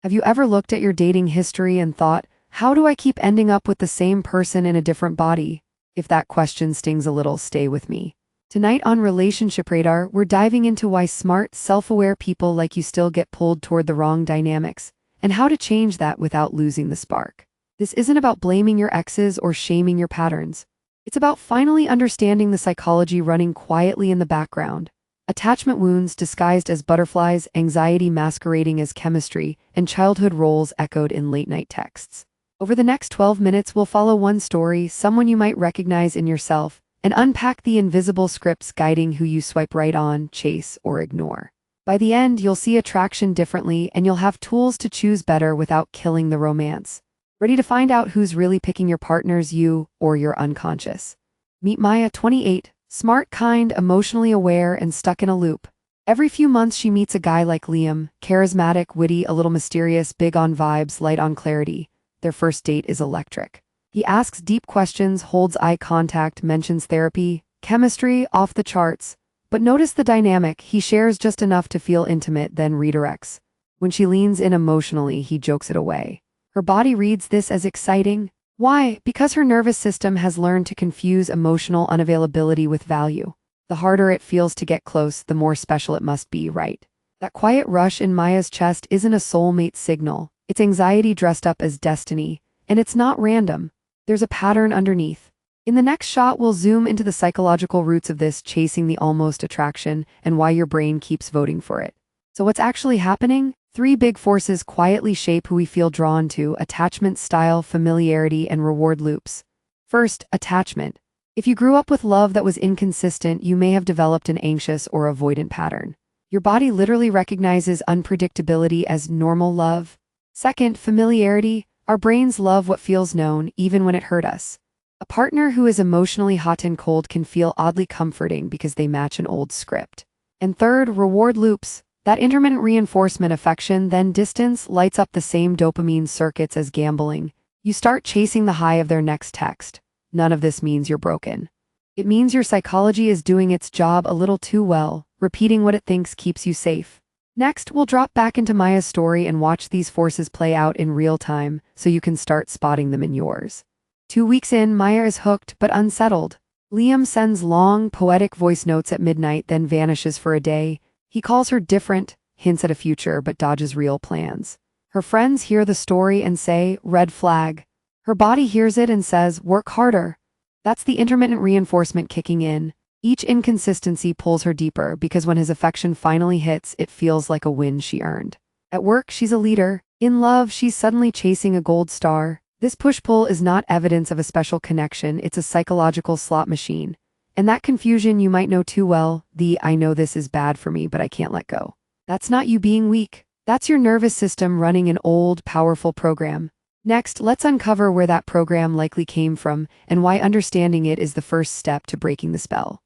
Have you ever looked at your dating history and thought, how do I keep ending up with the same person in a different body? If that question stings a little, stay with me. Tonight on Relationship Radar, we're diving into why smart, self-aware people like you still get pulled toward the wrong dynamics, and how to change that without losing the spark. This isn't about blaming your exes or shaming your patterns. It's about finally understanding the psychology running quietly in the background. Attachment wounds disguised as butterflies, anxiety masquerading as chemistry, and childhood roles echoed in late-night texts. Over the next 12 minutes, we'll follow one story, someone you might recognize in yourself, and unpack the invisible scripts guiding who you swipe right on, chase, or ignore. By the end, you'll see attraction differently, and you'll have tools to choose better without killing the romance. Ready to find out who's really picking your partners, you or your unconscious? Meet Maya, 28, smart, kind, emotionally aware, and stuck in a loop. Every few months she meets a guy like Liam, charismatic, witty, a little mysterious, big on vibes, light on clarity. Their first date is electric. He asks deep questions, holds eye contact, mentions therapy, chemistry, off the charts. But notice the dynamic, he shares just enough to feel intimate, then redirects. When she leans in emotionally, he jokes it away. Her body reads this as exciting. Why? Because her nervous system has learned to confuse emotional unavailability with value. The harder it feels to get close, the more special it must be, right? That quiet rush in Maya's chest isn't a soulmate signal. It's anxiety dressed up as destiny. And it's not random. There's a pattern underneath. In the next shot, we'll zoom into the psychological roots of this, chasing the almost attraction, and why your brain keeps voting for it. So what's actually happening? Three big forces quietly shape who we feel drawn to: attachment style, familiarity, and reward loops. First, attachment. If you grew up with love that was inconsistent, you may have developed an anxious or avoidant pattern. Your body literally recognizes unpredictability as normal love. Second, familiarity. Our brains love what feels known, even when it hurt us. A partner who is emotionally hot and cold can feel oddly comforting because they match an old script. And third, reward loops. That intermittent reinforcement, affection, then distance, lights up the same dopamine circuits as gambling. You start chasing the high of their next text. None of this means you're broken. It means your psychology is doing its job a little too well, repeating what it thinks keeps you safe. Next, we'll drop back into Maya's story and watch these forces play out in real time so you can start spotting them in yours. 2 weeks in, Maya is hooked but unsettled. Liam sends long, poetic voice notes at midnight, then vanishes for a day. He calls her different, hints at a future, but dodges real plans. Her friends hear the story and say, red flag. Her body hears it and says, work harder. That's the intermittent reinforcement kicking in. Each inconsistency pulls her deeper because when his affection finally hits, it feels like a win she earned. At work, she's a leader. In love, she's suddenly chasing a gold star. This push-pull is not evidence of a special connection, it's a psychological slot machine. And that confusion you might know too well, the I know this is bad for me, but I can't let go. That's not you being weak. That's your nervous system running an old, powerful program. Next, let's uncover where that program likely came from and why understanding it is the first step to breaking the spell.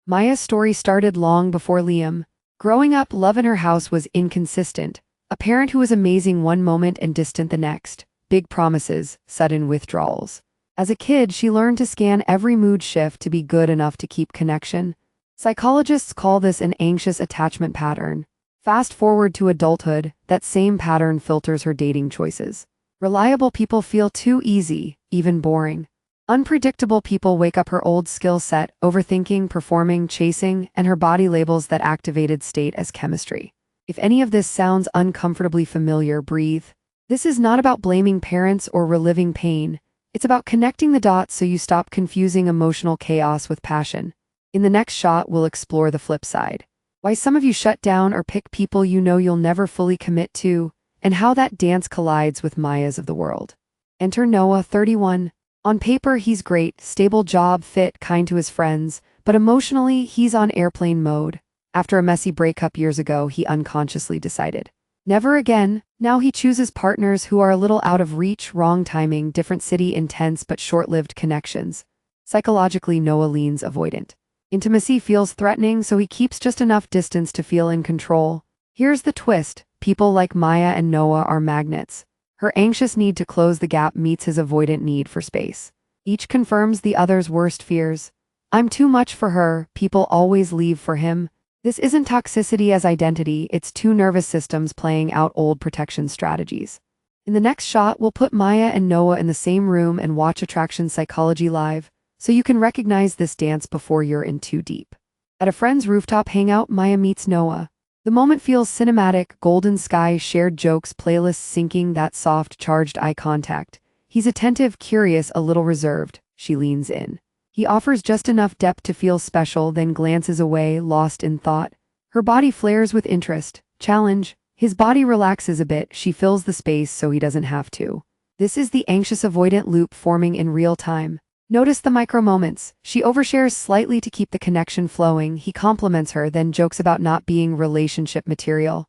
Maya's story started long before Liam. Growing up, love in her house was inconsistent. A parent who was amazing one moment and distant the next. Big promises, sudden withdrawals. As a kid, she learned to scan every mood shift to be good enough to keep connection. Psychologists call this an anxious attachment pattern. Fast forward to adulthood, that same pattern filters her dating choices. Reliable people feel too easy, even boring. Unpredictable people wake up her old skill set, overthinking, performing, chasing, and her body labels that activated state as chemistry. If any of this sounds uncomfortably familiar, breathe. This is not about blaming parents or reliving pain. It's about connecting the dots so you stop confusing emotional chaos with passion. In the next shot, we'll explore the flip side. Why some of you shut down or pick people you know you'll never fully commit to, and how that dance collides with Maya's of the world. Enter Noah, 31. On paper, he's great, stable job, fit, kind to his friends, but emotionally, he's on airplane mode. After a messy breakup years ago, he unconsciously decided. Never again. Now he chooses partners who are a little out of reach, wrong timing, different city, intense but short-lived connections. Psychologically, Noah leans avoidant. Intimacy feels threatening, so he keeps just enough distance to feel in control. Here's the twist. People like Maya and Noah are magnets. Her anxious need to close the gap meets his avoidant need for space. Each confirms the other's worst fears. I'm too much for her, people always leave for him. This isn't toxicity as identity, it's two nervous systems playing out old protection strategies. In the next shot, we'll put Maya and Noah in the same room and watch attraction psychology live, so you can recognize this dance before you're in too deep. At a friend's rooftop hangout, Maya meets Noah. The moment feels cinematic, golden sky, shared jokes, playlists syncing, that soft, charged eye contact. He's attentive, curious, a little reserved. She leans in. He offers just enough depth to feel special, then glances away, lost in thought. Her body flares with interest, challenge. His body relaxes a bit, she fills the space so he doesn't have to. This is the anxious avoidant loop forming in real time. Notice the micro moments. She overshares slightly to keep the connection flowing. He compliments her, then jokes about not being relationship material.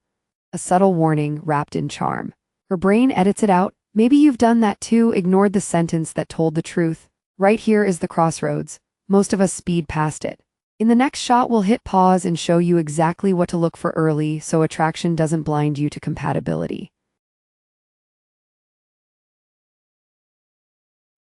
A subtle warning wrapped in charm. Her brain edits it out. Maybe you've done that too, ignored the sentence that told the truth. Right here is the crossroads. Most of us speed past it. In the next shot, we'll hit pause and show you exactly what to look for early so attraction doesn't blind you to compatibility.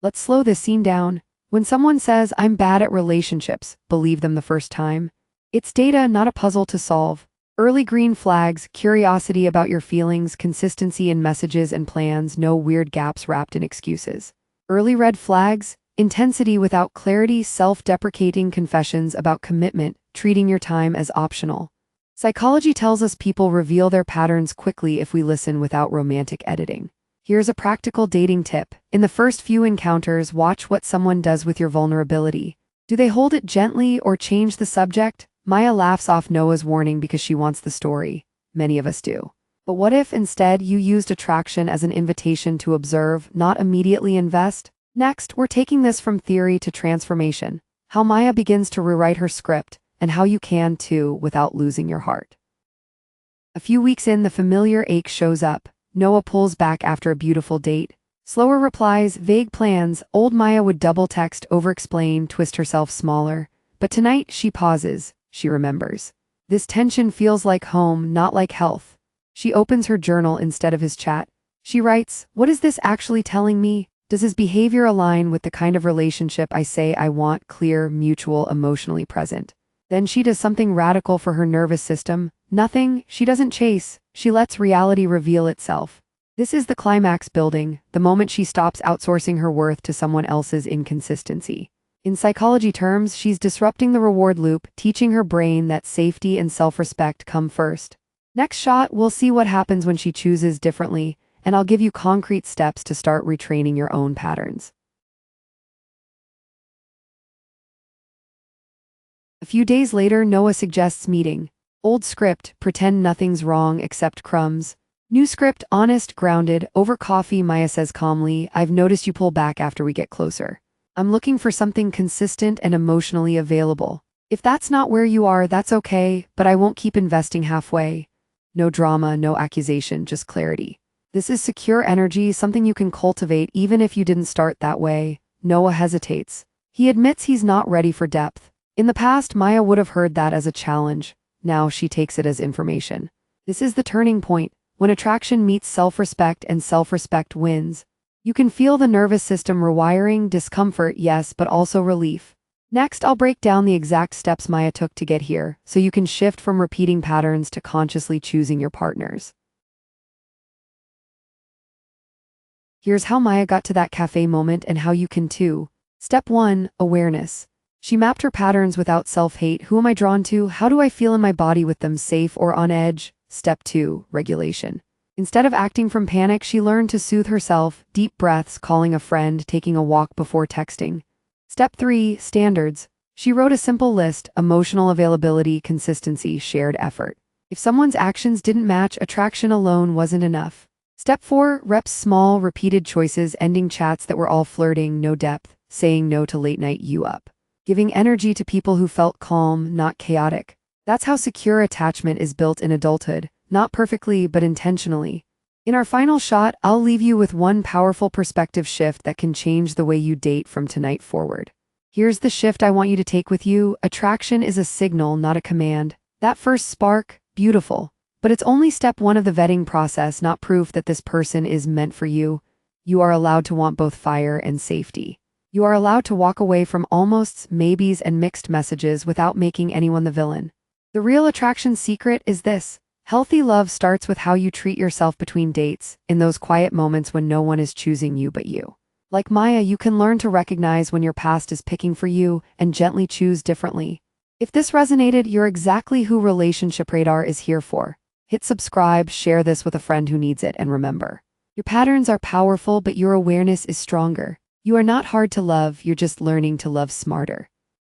Let's slow this scene down. When someone says, "I'm bad at relationships," believe them the first time. It's data, not a puzzle to solve. Early green flags, curiosity about your feelings, consistency in messages and plans, no weird gaps wrapped in excuses. Early red flags, intensity without clarity, self-deprecating confessions about commitment, treating your time as optional. Psychology tells us people reveal their patterns quickly if we listen without romantic editing. Here's a practical dating tip. In the first few encounters, watch what someone does with your vulnerability. Do they hold it gently or change the subject? Maya laughs off Noah's warning because she wants the story. Many of us do. But what if instead you used attraction as an invitation to observe, not immediately invest? Next, we're taking this from theory to transformation. How Maya begins to rewrite her script, and how you can too without losing your heart. A few weeks in, the familiar ache shows up. Noah pulls back after a beautiful date. Slower replies, vague plans. Old Maya would double text, over-explain, twist herself smaller. But tonight, she pauses. She remembers. This tension feels like home, not like health. She opens her journal instead of his chat. She writes, "What is this actually telling me? Does his behavior align with the kind of relationship I say I want? Clear, mutual, emotionally present." Then she does something radical for her nervous system. Nothing, she doesn't chase, she lets reality reveal itself. This is the climax building, the moment she stops outsourcing her worth to someone else's inconsistency. In psychology terms, she's disrupting the reward loop, teaching her brain that safety and self-respect come first. Next shot, we'll see what happens when she chooses differently, and I'll give you concrete steps to start retraining your own patterns. A few days later, Noah suggests meeting. Old script, pretend nothing's wrong except crumbs. New script, honest, grounded. Over coffee, Maya says calmly, "I've noticed you pull back after we get closer. I'm looking for something consistent and emotionally available. If that's not where you are, that's okay, but I won't keep investing halfway." No drama, no accusation, just clarity. This is secure energy, something you can cultivate even if you didn't start that way. Noah hesitates. He admits he's not ready for depth. In the past, Maya would have heard that as a challenge. Now she takes it as information. This is the turning point, when attraction meets self-respect and self-respect wins. You can feel the nervous system rewiring, discomfort, yes, but also relief. Next, I'll break down the exact steps Maya took to get here, so you can shift from repeating patterns to consciously choosing your partners. Here's how Maya got to that cafe moment and how you can too. Step 1, awareness. She mapped her patterns without self-hate. Who am I drawn to? How do I feel in my body with them, safe or on edge? Step 2, regulation. Instead of acting from panic, she learned to soothe herself, deep breaths, calling a friend, taking a walk before texting. Step 3, standards. She wrote a simple list: emotional availability, consistency, shared effort. If someone's actions didn't match, attraction alone wasn't enough. Step 4, reps, small, repeated choices, ending chats that were all flirting, no depth, saying no to late night you up. Giving energy to people who felt calm, not chaotic. That's how secure attachment is built in adulthood, not perfectly, but intentionally. In our final shot, I'll leave you with one powerful perspective shift that can change the way you date from tonight forward. Here's the shift I want you to take with you. Attraction is a signal, not a command. That first spark, beautiful. But it's only step 1 of the vetting process, not proof that this person is meant for you. You are allowed to want both fire and safety. You are allowed to walk away from almosts, maybes, and mixed messages without making anyone the villain. The real attraction secret is this. Healthy love starts with how you treat yourself between dates, in those quiet moments when no one is choosing you but you. Like Maya, you can learn to recognize when your past is picking for you and gently choose differently. If this resonated, you're exactly who Relationship Radar is here for. Hit subscribe, share this with a friend who needs it, and remember, your patterns are powerful, but your awareness is stronger. You are not hard to love, you're just learning to love smarter.